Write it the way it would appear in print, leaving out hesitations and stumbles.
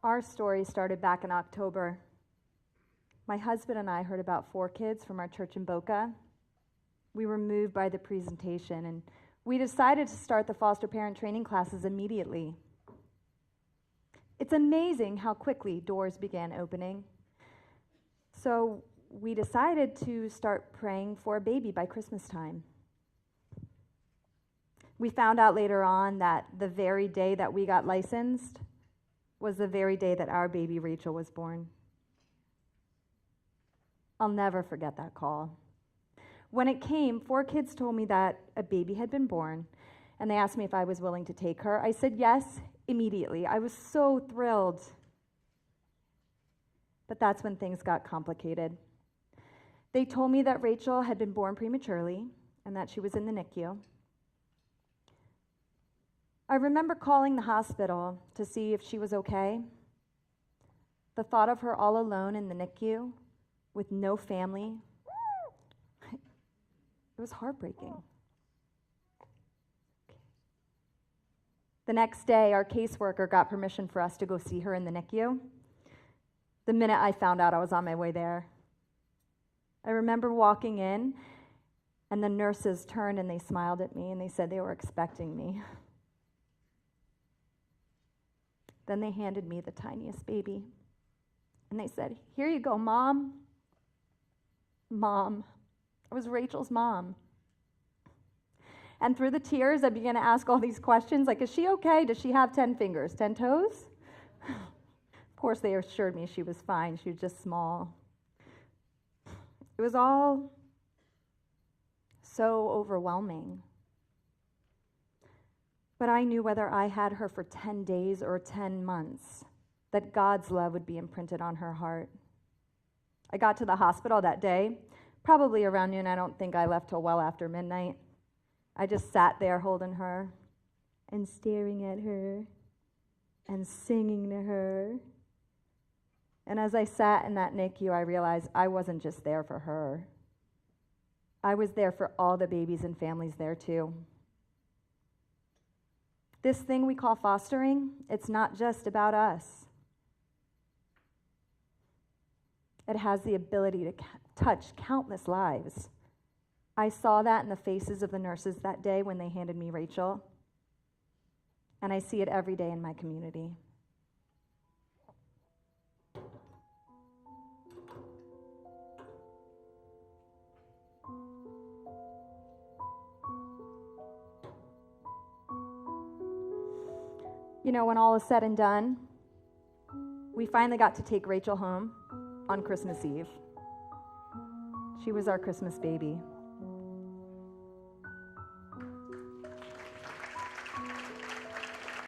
Our story started back in October. My husband and I heard about 4 kids from our church in Boca. We were moved by the presentation, and we decided to start the foster parent training classes immediately. It's amazing how quickly doors began opening. So we decided to start praying for a baby by Christmas time. We found out later on that the very day that we got licensed was the very day that our baby Rachel was born. I'll never forget that call. When it came, 4 kids told me that a baby had been born, and they asked me if I was willing to take her. I said yes immediately. I was so thrilled. But that's when things got complicated. They told me that Rachel had been born prematurely and that she was in the NICU. I remember calling the hospital to see if she was okay. The thought of her all alone in the NICU with no family, it was heartbreaking. The next day, our caseworker got permission for us to go see her in the NICU. The minute I found out, I was on my way there. I remember walking in, and the nurses turned and they smiled at me, and they said they were expecting me. Then they handed me the tiniest baby, and they said, "Here you go, Mom." Mom. I was Rachel's mom. And through the tears, I began to ask all these questions, like, is she okay? Does she have 10 fingers, 10 toes? Of course, they assured me she was fine. She was just small. It was all so overwhelming. But I knew whether I had her for 10 days or 10 months, that God's love would be imprinted on her heart. I got to the hospital that day, probably around noon. I don't think I left till well after midnight. I just sat there holding her and staring at her and singing to her. And as I sat in that NICU, I realized I wasn't just there for her. I was there for all the babies and families there too. This thing we call fostering, it's not just about us. It has the ability to touch countless lives. I saw that in the faces of the nurses that day when they handed me Rachel, and I see it every day in my community. You know, when all is said and done, we finally got to take Rachel home on Christmas Eve. She was our Christmas baby.